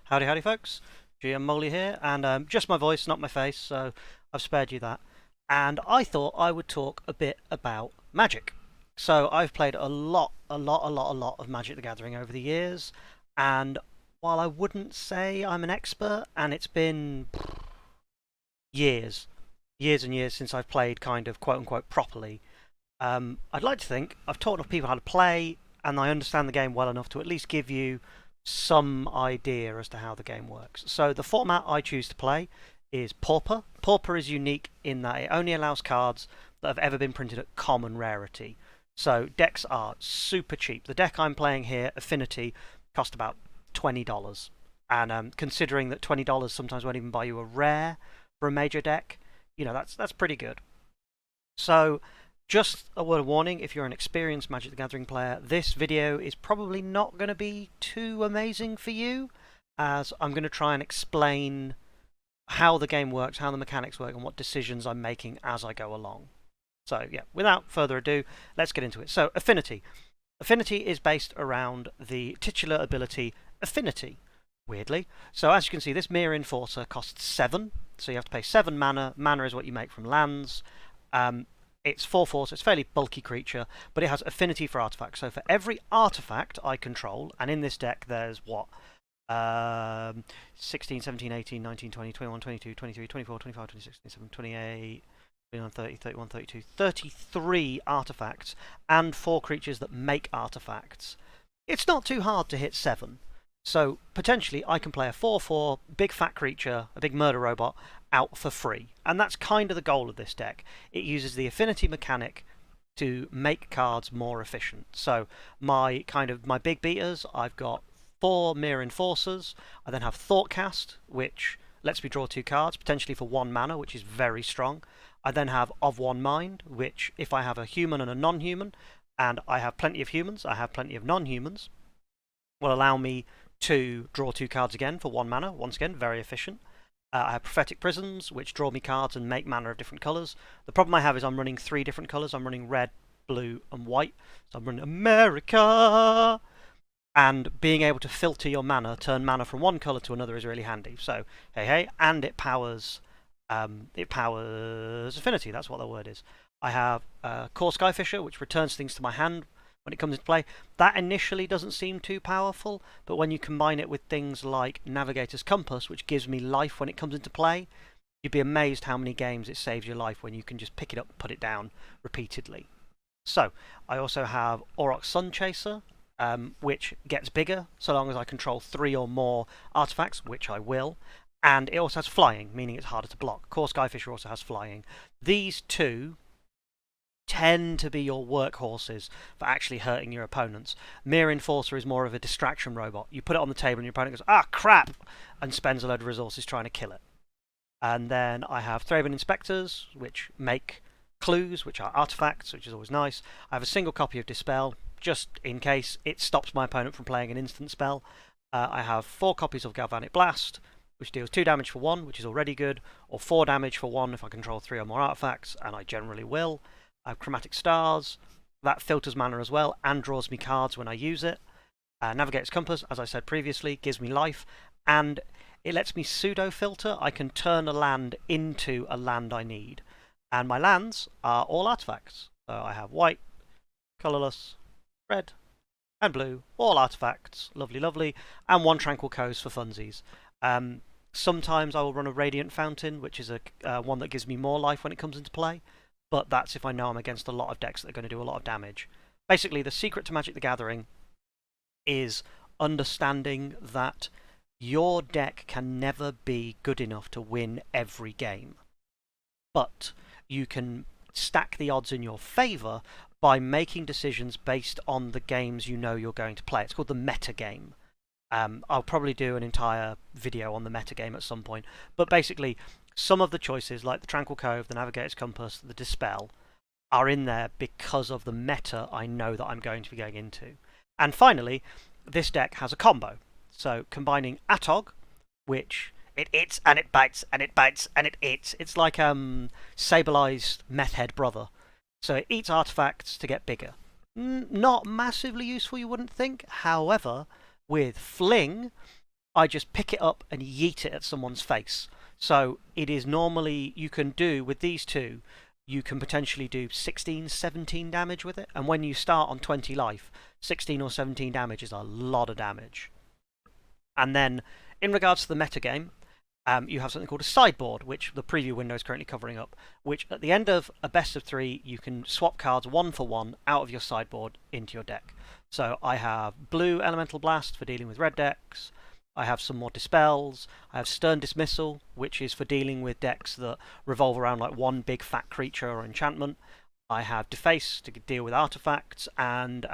Howdy, howdy, folks. gmmoley here, and just my voice, not my face, so I've spared you that. And I thought I would talk a bit about Magic. So I've played a lot of Magic the Gathering over the years, and while I wouldn't say I'm an expert, and it's been years and years since I've played kind of quote-unquote properly, I'd like to think I've taught enough people how to play, and I understand the game well enough to at least give you some idea as to how the game works. So the format I choose to play is Pauper. Pauper is unique in that it only allows cards that have ever been printed at common rarity. So decks are super cheap. The deck I'm playing here, Affinity, cost about $20. And considering that $20 sometimes won't even buy you a rare for a major deck, you know, that's pretty good. So just a word of warning, if you're an experienced Magic the Gathering player, this video is probably not going to be too amazing for you, as I'm going to try and explain how the game works, how the mechanics work, and what decisions I'm making as I go along. So yeah, without further ado, let's get into it. So Affinity. Affinity is based around the titular ability Affinity, weirdly. So as you can see, this Myr Enforcer costs 7, so you have to pay 7 mana. Mana is what you make from lands. It's 4/4, so it's a fairly bulky creature, but it has affinity for artifacts. So for every artifact I control, and in this deck there's what? 16, 17, 18, 19, 20, 21, 22, 23, 24, 25, 26, 27, 28, 29, 30, 31, 32, 33 artifacts, and 4 creatures that make artifacts. It's not too hard to hit 7. So potentially I can play a 4/4 big fat creature, a big murder robot, out for free. And that's kind of the goal of this deck. It uses the affinity mechanic to make cards more efficient. So my big beaters, I've got 4 Myr Enforcers. I then have Thoughtcast, which lets me draw 2 cards, potentially for 1 mana, which is very strong. I then have Of One Mind, which if I have a human and a non-human, and I have plenty of humans, I have plenty of non-humans, will allow me to draw 2 cards again for 1 mana. Once again, very efficient. I have Prophetic Prisms, which draw me cards and make mana of different colours. The problem I have is I'm running 3 different colours. I'm running red, blue, and white. So I'm running America! And being able to filter your mana, turn mana from one colour to another is really handy. So, hey, and it powers Affinity, that's what the word is. I have Kor Skyfisher, which returns things to my hand when it comes into play. That initially doesn't seem too powerful, but when you combine it with things like Navigator's Compass, which gives me life when it comes into play, you'd be amazed how many games it saves your life when you can just pick it up and put it down repeatedly. So, I also have Auriok Sunchaser, which gets bigger so long as I control 3 or more artifacts, which I will. And it also has flying, meaning it's harder to block. Kor Skyfisher also has flying. These two tend to be your workhorses for actually hurting your opponents. Myr Enforcer is more of a distraction robot. You put it on the table and your opponent goes, ah, crap, and spends a load of resources trying to kill it. And then I have Thraben Inspectors, which make clues, which are artifacts, which is always nice. I have a single copy of Dispel, just in case it stops my opponent from playing an instant spell. I have 4 copies of Galvanic Blast, which deals 2 damage for 1, which is already good, or 4 damage for 1 if I control 3 or more artifacts, and I generally will. I have Chromatic Stars, that filters mana as well, and draws me cards when I use it. Navigator's Compass, as I said previously, gives me life, and it lets me pseudo-filter. I can turn a land into a land I need. And my lands are all artifacts. So I have white, colourless, red, and blue, all artifacts, lovely, lovely, and 1 Tranquil Cove for funsies. Sometimes I will run a Radiant Fountain, which is one that gives me more life when it comes into play, but that's if I know I'm against a lot of decks that are going to do a lot of damage. Basically, the secret to Magic the Gathering is understanding that your deck can never be good enough to win every game, but you can stack the odds in your favour by making decisions based on the games you know you're going to play. It's called the meta game. I'll probably do an entire video on the metagame at some point, but basically some of the choices, like the Tranquil Cove, the Navigator's Compass, the Dispel, are in there because of the meta I know that I'm going to be going into. And finally, this deck has a combo. So combining Atog, which it eats and it bites and it bites and it eats. It's like Sabley's meth head brother. So it eats artifacts to get bigger. Not massively useful, you wouldn't think. However, with Fling, I just pick it up and yeet it at someone's face. So it is normally, you can do, with these two, you can potentially do 16, 17 damage with it. And when you start on 20 life, 16 or 17 damage is a lot of damage. And then, in regards to the metagame, you have something called a sideboard, which the preview window is currently covering up, which at the end of a best of 3, you can swap cards 1 for 1 out of your sideboard into your deck. So I have blue Elemental Blast for dealing with red decks. I have some more Dispels. I have Stern Dismissal, which is for dealing with decks that revolve around like one big fat creature or enchantment. I have Deface to deal with artifacts, and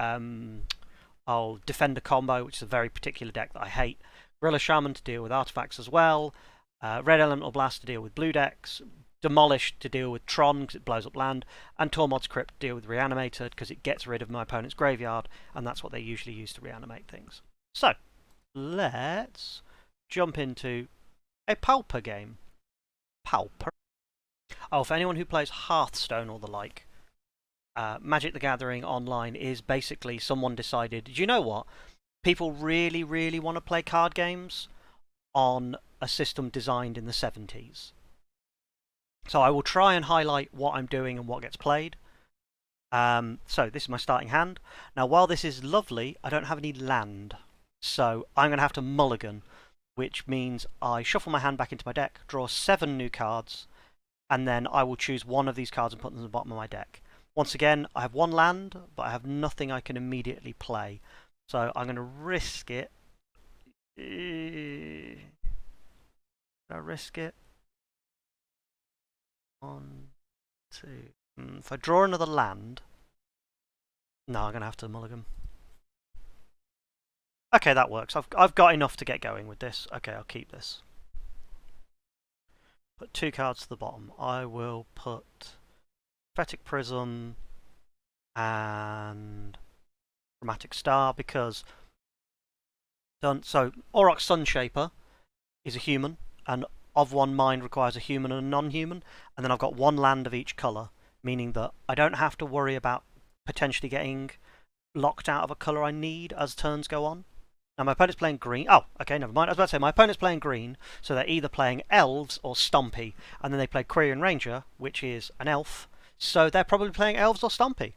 I'll Defender combo, which is a very particular deck that I hate. Gorilla Shaman to deal with artifacts as well. Red Elemental Blast to deal with blue decks. Demolish to deal with Tron because it blows up land. And Tormod's Crypt to deal with Reanimated because it gets rid of my opponent's graveyard, and that's what they usually use to reanimate things. So, let's jump into a Pauper game. Pauper? Oh, for anyone who plays Hearthstone or the like, Magic the Gathering Online is basically someone decided, do you know what? People really, really want to play card games on a system designed in the 70s. So I will try and highlight what I'm doing and what gets played. So this is my starting hand. Now, while this is lovely, I don't have any land. So I'm going to have to mulligan, which means I shuffle my hand back into my deck, draw 7 new cards, and then I will choose one of these cards and put them at the bottom of my deck. Once again, I have 1 land, but I have nothing I can immediately play. So I'm going to risk it. Should I risk it? 1, 2. If I draw another land, no, I'm going to have to mulligan. Okay, that works. I've got enough to get going with this. Okay, I'll keep this. Put 2 cards to the bottom. I will put Prophetic Prism and Chromatic Star because so Auriok Sunchaser is a human, and of 1 mind requires a human and a non-human, and then I've got 1 land of each colour, meaning that I don't have to worry about potentially getting locked out of a colour I need as turns go on. Now my opponent's playing green. Oh, okay, never mind. I was about to say my opponent's playing green, so they're either playing elves or Stompy, and then they play Quirion Ranger, which is an elf, so they're probably playing elves or Stompy.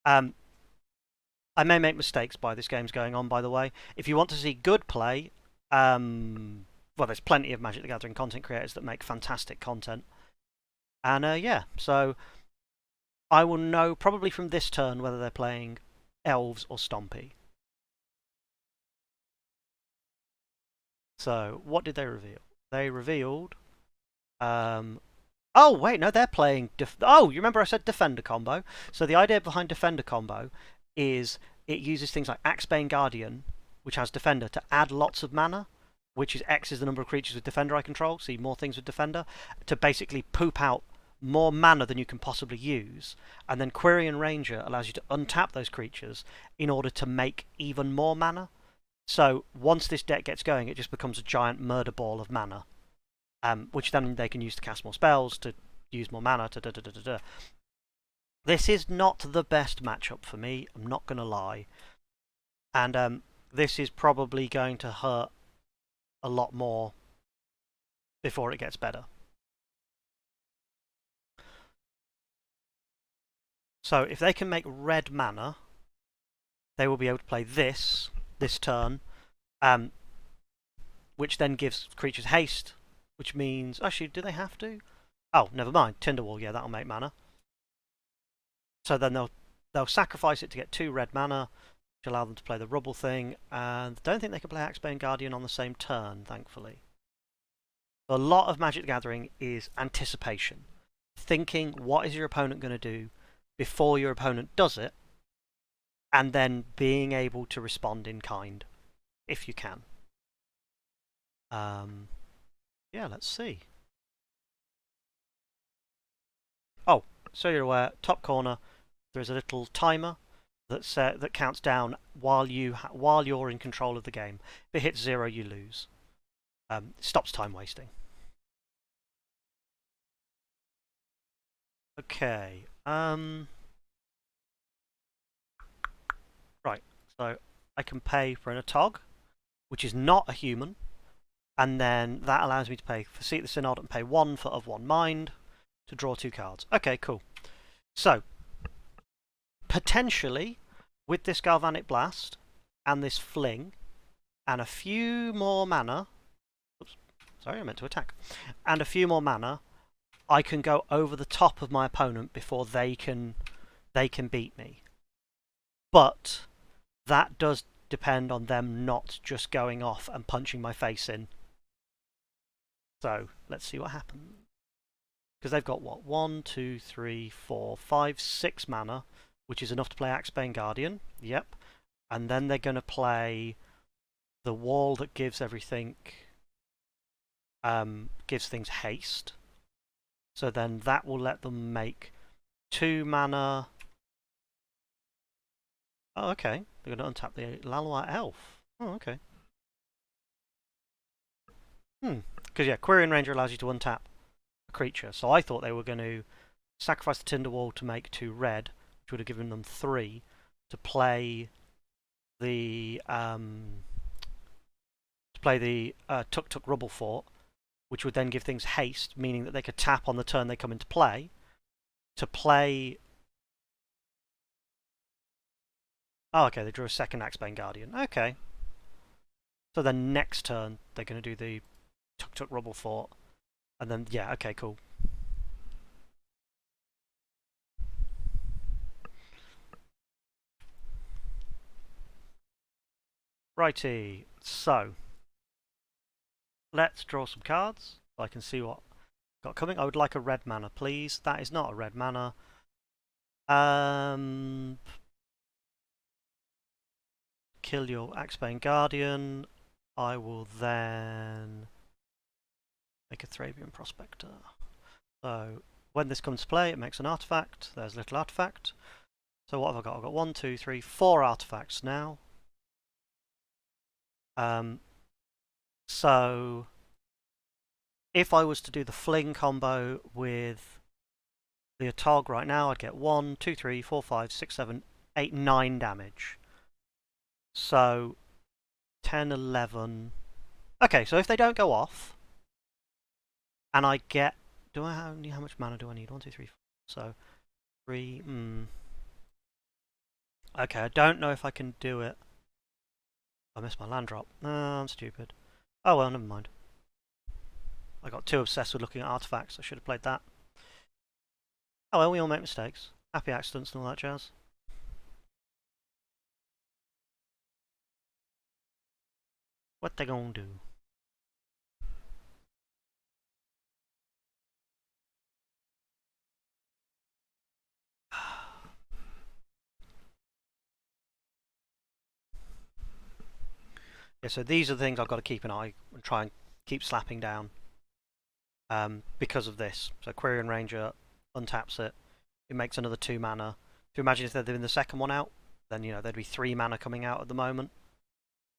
I may make mistakes by this game's going on, by the way. If you want to see good play, well, there's plenty of Magic the Gathering content creators that make fantastic content. And yeah, so I will know probably from this turn whether they're playing elves or Stompy. So, what did they reveal? They revealed... oh, wait, no, they're playing... oh, you remember I said Defender combo? So the idea behind Defender combo is it uses things like Axebane Guardian, which has Defender, to add lots of mana, which is X is the number of creatures with Defender I control, see more things with Defender, to basically poop out more mana than you can possibly use. And then Quirion Ranger allows you to untap those creatures in order to make even more mana. So once this deck gets going, it just becomes a giant murder ball of mana, which then they can use to cast more spells, to use more mana, This is not the best matchup for me, I'm not going to lie. And this is probably going to hurt a lot more before it gets better. So if they can make red mana, they will be able to play this turn, which then gives creatures haste, which means... actually, do they have to? Oh, never mind. Tinderwall, yeah, that'll make mana. So then they'll sacrifice it to get 2 red mana, which allow them to play the Rubble thing, and I don't think they can play Axebane Guardian on the same turn, thankfully. A lot of Magic the Gathering is anticipation. Thinking, what is your opponent going to do before your opponent does it, and then being able to respond in kind, if you can. Yeah, let's see. Oh, so you're aware, top corner, there is a little timer that counts down while you're in control of the game. If it hits 0, you lose. It stops time wasting. Okay. Right. So I can pay for an Atog, which is not a human, and then that allows me to pay for Seat the Synod and pay 1 for Of One Mind to draw 2 cards. Okay, cool. So, potentially, with this Galvanic Blast and this Fling and a few more mana, oops, sorry, I meant to attack, and a few more mana, I can go over the top of my opponent before they can beat me. But that does depend on them not just going off and punching my face in. So let's see what happens. Because they've got what? 1, 2, 3, 4, 5, 6 mana, which is enough to play Axebane Guardian. Yep. And then they're going to play the wall that gives everything, gives things haste. So then that will let them make 2 mana. Oh, okay. They're going to untap the Lalois Elf. Oh, okay. Because, yeah, Quirion Ranger allows you to untap a creature. So I thought they were going to sacrifice the Tinderwall to make 2 red, which would have given them 3, to play the Tuk Tuk Rubble Fort, which would then give things haste, meaning that they could tap on the turn they come into play, to play... Oh, okay, they drew a second Axebane Guardian. Okay. So then next turn, they're going to do the Tuk Tuk Rubble Fort. And then, yeah, okay, cool. Righty, so let's draw some cards so I can see what I've got coming. I would like a red mana, please. That is not a red mana. Kill your Axebane Guardian. I will then make a Thraben Prospector. So when this comes to play, it makes an artifact. There's a little artifact. So what have I got? I've got 1, 2, 3, 4 artifacts now. So if I was to do the Fling combo with the Atog right now, I'd get 1, 2, 3, 4, 5, 6, 7, 8, 9 damage. So 10, 11. Okay, so if they don't go off, and I get... Do I have how much mana do I need? 1, 2, 3, 4. So 3. Okay, I don't know if I can do it. I missed my land drop. No, I'm stupid. Oh well, never mind. I got too obsessed with looking at artifacts. I should have played that. Oh well, we all make mistakes. Happy accidents and all that jazz. What they gonna do? Yeah, so these are the things I've got to keep an eye and try and keep slapping down because of this. So Quirion Ranger untaps it. It makes another 2 mana. If you imagine if they're doing the second one out, then you know there'd be 3 mana coming out at the moment.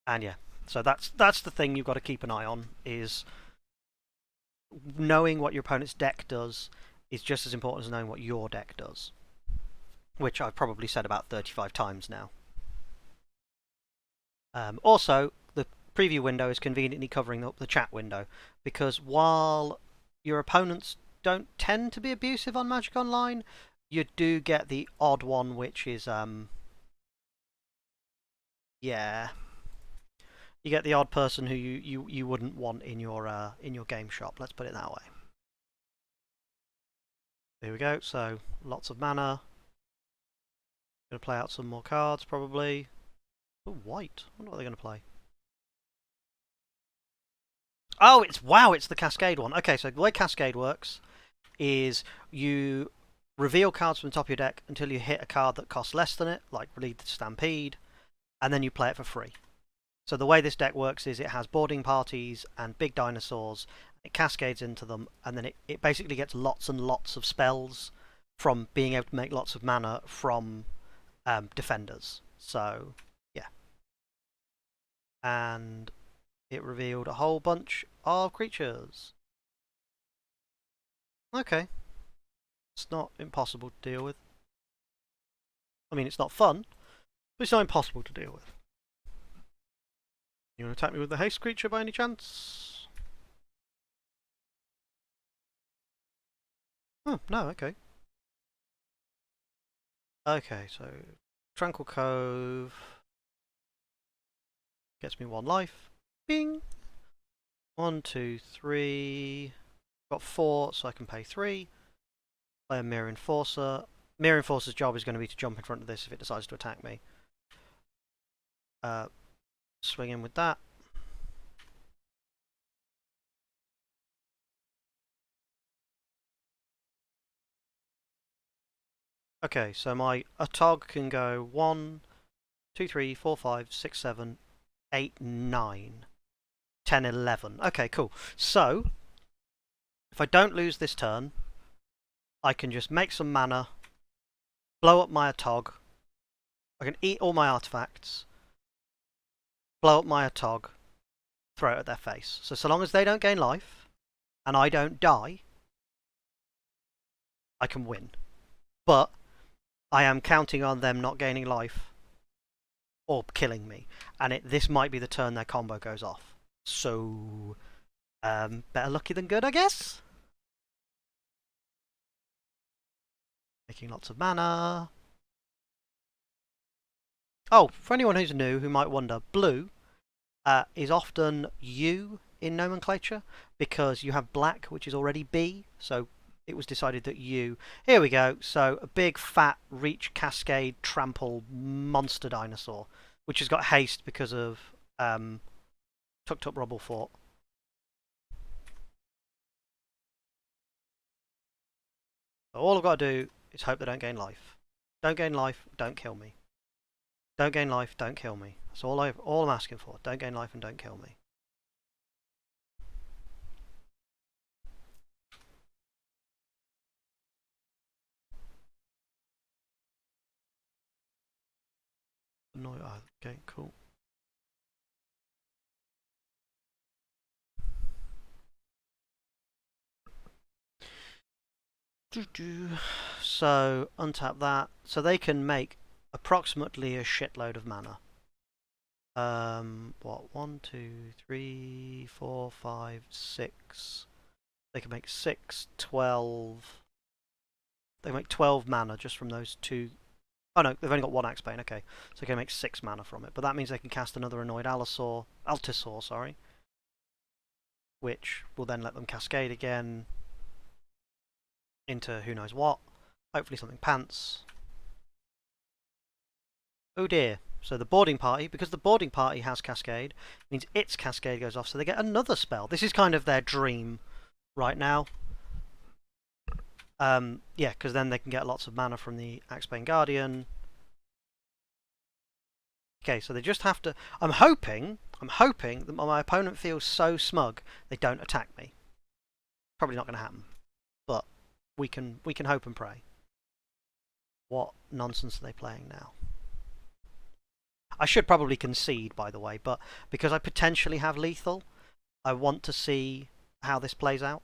And yeah, so that's the thing you've got to keep an eye on, is knowing what your opponent's deck does is just as important as knowing what your deck does, which I've probably said about 35 times now. Also, the preview window is conveniently covering up the chat window, because while your opponents don't tend to be abusive on Magic Online, you do get the odd one, which is yeah, you get the odd person who you wouldn't want in your game shop. Let's put it that way. Here we go. So lots of mana. Gonna play out some more cards probably. Oh, white. I wonder what they're going to play. Oh, it's the Cascade one. Okay, so the way Cascade works is you reveal cards from the top of your deck until you hit a card that costs less than it, like Relieve the Stampede, and then you play it for free. So the way this deck works is it has boarding parties and big dinosaurs. It cascades into them, and then it basically gets lots and lots of spells from being able to make lots of mana from defenders. So and it revealed a whole bunch of creatures. Okay. It's not impossible to deal with. I mean, it's not fun, but it's not impossible to deal with. You want to attack me with the haste creature by any chance? Oh, no, okay. Okay, so Tranquil Cove gets me 1 life. Bing! 1, 2, 3. Got 4, so I can pay 3. Play a Myr Enforcer. Myr Enforcer's job is going to be to jump in front of this if it decides to attack me. Swing in with that. Okay, so my Atog can go 1, 2, 3, 4, 5, 6, 7, 8, 9, 10, 11. Okay, cool. So, if I don't lose this turn, I can just make some mana, blow up my Atog. I can eat all my artifacts, blow up my Atog, throw it at their face. So long as they don't gain life, and I don't die, I can win. But I am counting on them not gaining life or killing me. And this might be the turn their combo goes off. So, better lucky than good, I guess? Making lots of mana. Oh, for anyone who's new who might wonder, blue is often U in nomenclature because you have black, which is already B. So it was decided that U. Here we go. So a big, fat, reach, cascade, trample monster dinosaur, which has got haste because of Tucked Up Rubble Fort. So all I've got to do is hope they don't gain life. Don't gain life, don't kill me. Don't gain life, don't kill me. That's all I'm asking for. Don't gain life and don't kill me. No, okay, cool. So untap that. So they can make approximately a shitload of mana. What? 1, 2, 3, 4, 5, 6. They can make 6, 12. They can make 12 mana just from those 2. Oh no, they've only got 1 Axebane, okay. So they can make 6 mana from it. But that means they can cast another Annoyed Altisaur, sorry. Which will then let them cascade again into who knows what. Hopefully something pants. Oh dear. So the boarding party, because the boarding party has Cascade, means its Cascade goes off, so they get another spell. This is kind of their dream right now. Yeah, because then they can get lots of mana from the Axebane Guardian. Okay, so they just have to... I'm hoping that my opponent feels so smug they don't attack me. Probably not going to happen, but we can hope and pray. What nonsense are they playing now? I should probably concede, by the way, but because I potentially have lethal, I want to see how this plays out.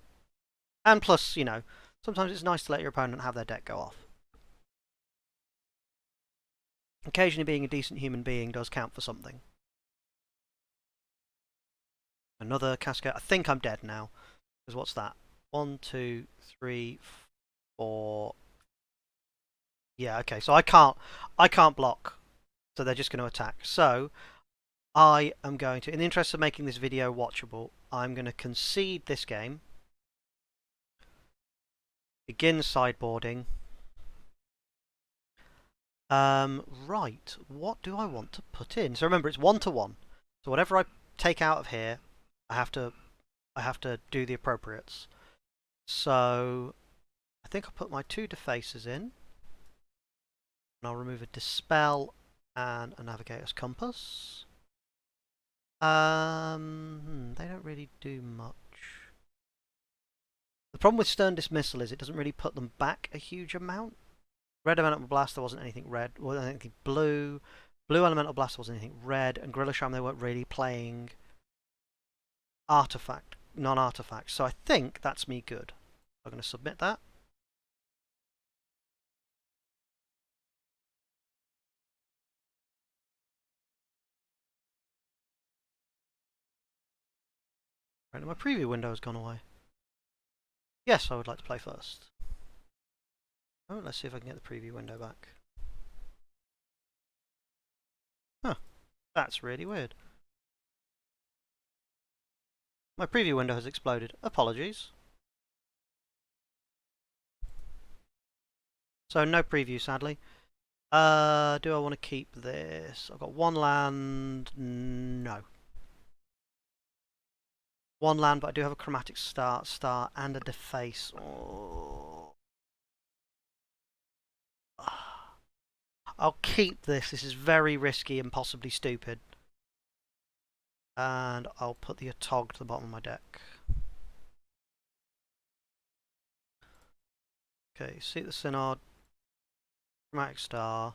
And plus, you know, sometimes it's nice to let your opponent have their deck go off. Occasionally being a decent human being does count for something. Another cascade. I think I'm dead now. Because what's that? 1, 2, 3, 4. Yeah, okay, so I can't block. So they're just going to attack. So I am going to, in the interest of making this video watchable, I'm going to concede this game. Begin sideboarding. Right, what do I want to put in? So remember, it's 1-to-1. So whatever I take out of here, I have to do the appropriates. So I think I'll put my 2 Defaces in. And I'll remove a Dispel and a Navigator's Compass. They don't really do much. The problem with Stern Dismissal is it doesn't really put them back a huge amount. Red Elemental Blast, there wasn't anything red. There wasn't anything blue. Blue Elemental Blast, there wasn't anything red. And Gorilla Shaman, they weren't really playing non-artifact. So I think that's me good. I'm going to submit that. Right, my preview window has gone away. Yes, I would like to play first. Oh, let's see if I can get the preview window back. Huh, that's really weird. My preview window has exploded. Apologies. So no preview, sadly. Do I want to keep this? I've got one land. No. One land, but I do have a Chromatic Star, and a Deface. Oh. I'll keep this. This is very risky and possibly stupid. And I'll put the Atog to the bottom of my deck. Okay, see the Synod. Chromatic Star.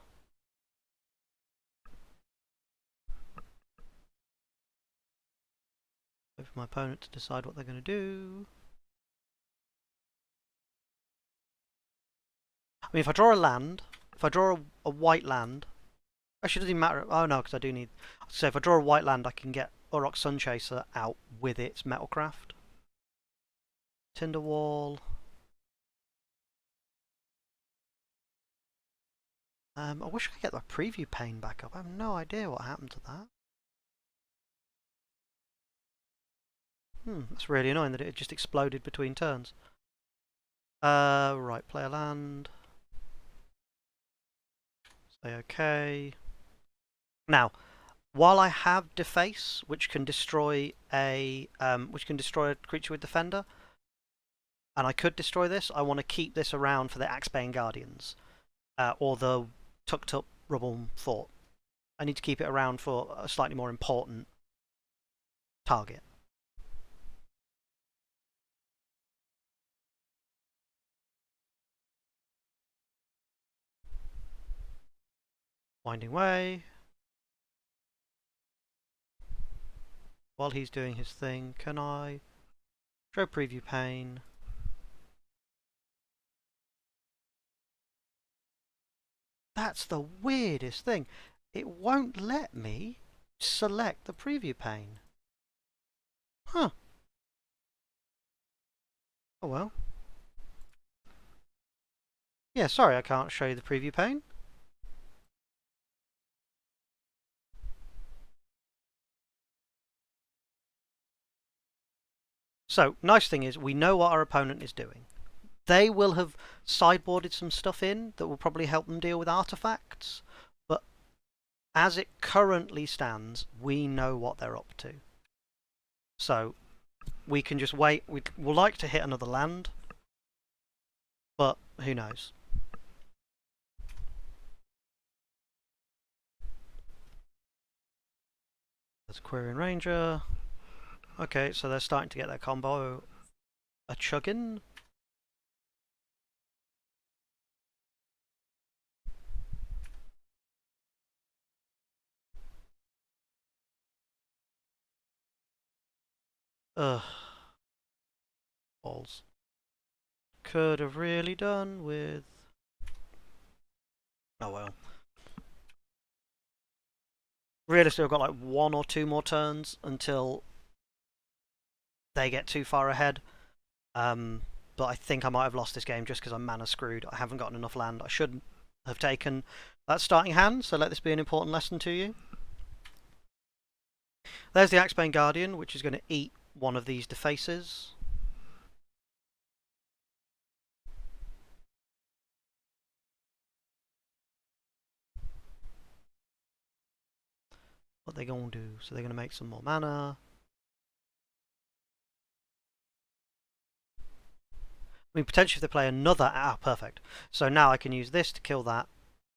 Wait for my opponent to decide what they're going to do. I mean, if I draw a land, if I draw a white land, actually it doesn't even matter. Oh no, because I do need. So if I draw a white land, I can get Auriok Sunchaser out with its Metalcraft. Tinderwall. I wish I could get my preview pane back up. I have no idea what happened to that. That's really annoying that it just exploded between turns. Right, play a land. Say okay. Now, while I have Deface, which can destroy a creature with Defender, and I could destroy this, I want to keep this around for the Axebane Guardians, or the Tucked Up Rubble Fort. I need to keep it around for a slightly more important target. Winding Way. While he's doing his thing, can I show preview pane? That's the weirdest thing. It won't let me select the preview pane. Huh. Oh well. Yeah, sorry I can't show you the preview pane. So, nice thing is, we know what our opponent is doing. They will have sideboarded some stuff in that will probably help them deal with artifacts, but as it currently stands, we know what they're up to. So, we can just wait. We'll like to hit another land, but who knows. There's a Quirion Ranger. Okay, so they're starting to get their combo a chugging. Ugh. Balls. Could have really done with. Oh well. Realistically, I've got like 1 or 2 more turns until they get too far ahead. But I think I might have lost this game just because I'm mana screwed. I haven't gotten enough land. I shouldn't have taken that starting hand, so let this be an important lesson to you. There's the Axebane Guardian, which is going to eat one of these Defaces. What they're going to do? So they're going to make some more mana. I mean, potentially if they play another... Ah, perfect. So now I can use this to kill that,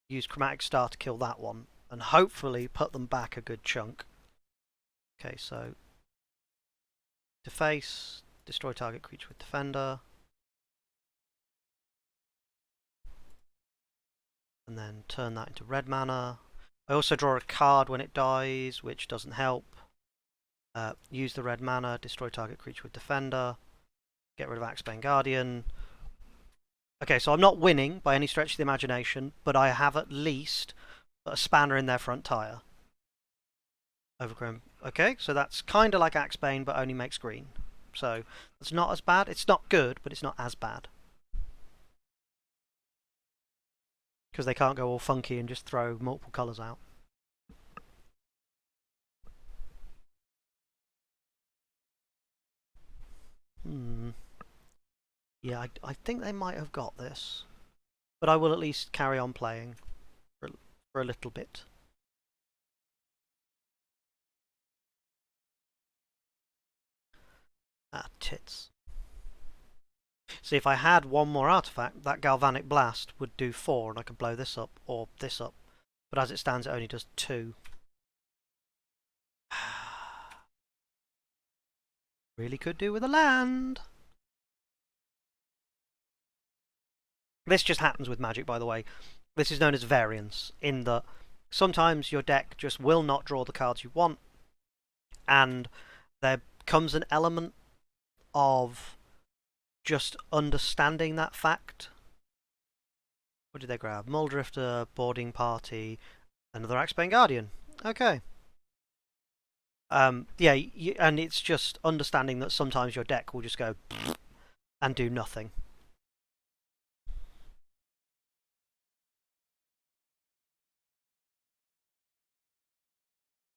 use Chromatic Star to kill that one, and hopefully put them back a good chunk. Okay, so... Deface, destroy target creature with Defender. And then turn that into red mana. I also draw a card when it dies, which doesn't help. Use the red mana, destroy target creature with Defender. Get rid of Axebane Guardian. Okay, so I'm not winning by any stretch of the imagination, but I have at least a spanner in their front tyre. Overgrown. Okay, so that's kind of like Axebane, but only makes green. so it's not as bad. It's not good, but it's not as bad. Because they can't go all funky and just throw multiple colours out. Yeah, I think they might have got this. But I will at least carry on playing for a little bit. Ah, tits. See, if I had one more artifact, that Galvanic Blast would do 4 and I could blow this up or this up. But as it stands, it only does 2. Really could do with a land. This just happens with Magic, by the way. This is known as variance, in that sometimes your deck just will not draw the cards you want, and there comes an element of just understanding that fact. What did they grab? Muldrifter, Boarding Party, another Axebane Guardian. Okay. Yeah, and it's just understanding that sometimes your deck will just go and do nothing.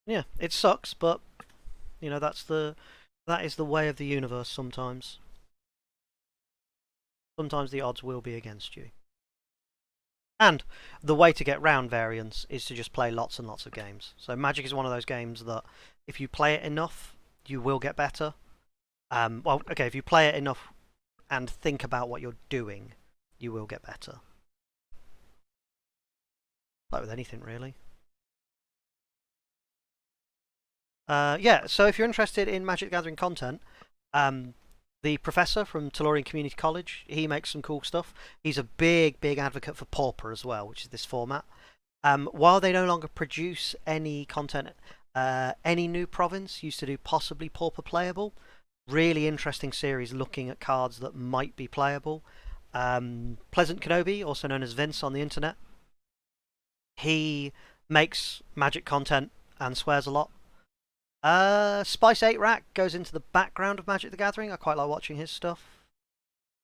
Yeah, it sucks, but you know that is the way of the universe sometimes. Sometimes the odds will be against you. And the way to get round variance is to just play lots and lots of games. So Magic is one of those games that if you play it enough, you will get better. Well, okay, if you play it enough and think about what you're doing, you will get better. Like with anything, really. Yeah, so if you're interested in Magic the Gathering content, the professor from Tellurian Community College, he makes some cool stuff. He's a big, big advocate for Pauper as well, which is this format. While they no longer produce any content, any new province used to do possibly Pauper playable. Really interesting series looking at cards that might be playable. Pleasant Kenobi, also known as Vince on the internet, he makes Magic content and swears a lot. Spice 8 Rack goes into the background of Magic the Gathering. I quite like watching his stuff.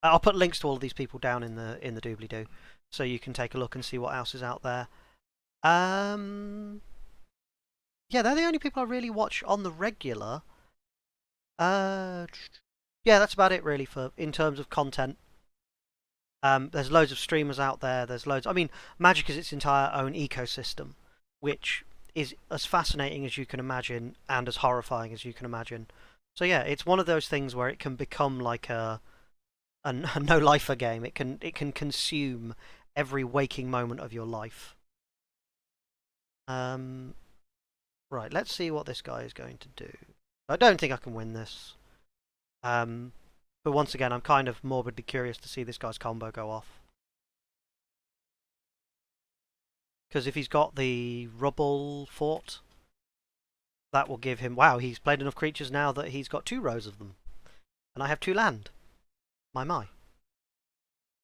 I'll put links to all of these people down in the doobly-doo, so you can take a look and see what else is out there. Yeah, they're the only people I really watch on the regular. Yeah, that's about it really in terms of content. There's loads of streamers out there. There's loads. I mean, Magic is its entire own ecosystem, which is as fascinating as you can imagine and as horrifying as you can imagine. So yeah, it's one of those things where it can become like a no-lifer game. It can consume every waking moment of your life. Right, let's see what this guy is going to do. I don't think I can win this. But once again, I'm kind of morbidly curious to see this guy's combo go off. Because if he's got the Rubble Fort, that will give him... Wow, he's played enough creatures now that he's got 2 rows of them. And I have 2 land. My.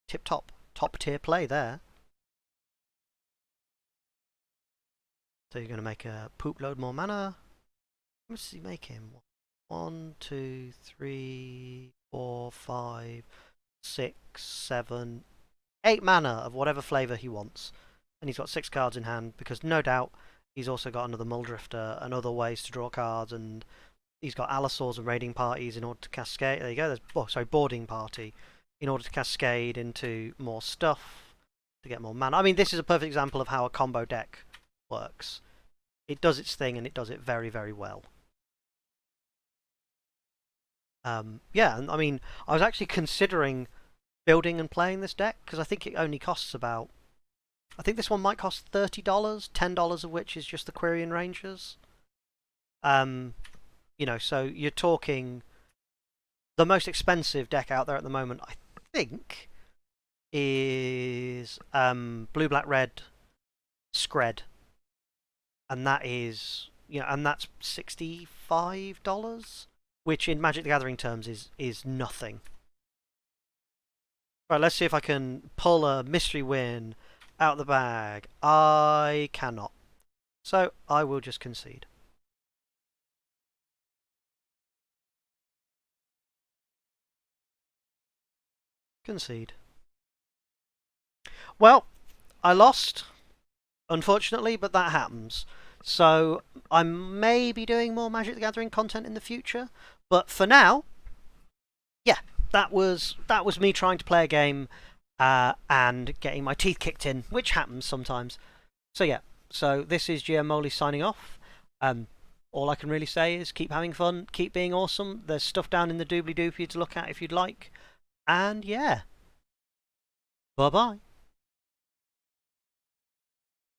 Tip-top. Top-tier play there. So you're going to make a poop load more mana. How much does he make him? 1, 2, 3, 4, 5, 6, 7, 8 mana of whatever flavour he wants. And he's got 6 cards in hand, because no doubt he's also got another Muldrifter and other ways to draw cards, and he's got Allosaurs and Raiding Parties in order to cascade. There you go, there's Boarding Party, in order to cascade into more stuff, to get more mana. I mean, this is a perfect example of how a combo deck works. It does its thing, and it does it very, very well. Yeah, and I mean, I was actually considering building and playing this deck, because I think it only costs about... I think this one might cost $30, $10 of which is just the Quirion Rangers. You know, so you're talking... The most expensive deck out there at the moment, I think, is Blue, Black, Red, Scred. And that is... You know, and that's $65, which in Magic the Gathering terms is nothing. Right, let's see if I can pull a mystery win out the bag. I cannot. So I will just concede. Concede. Well, I lost, unfortunately, but that happens. So I may be doing more Magic the Gathering content in the future, but for now, yeah, that was me trying to play a game and getting my teeth kicked in, which happens sometimes. So yeah, so this is gmmoley signing off. All I can really say is keep having fun, keep being awesome. There's stuff down in the doobly-doo for you to look at if you'd like. And yeah, bye-bye.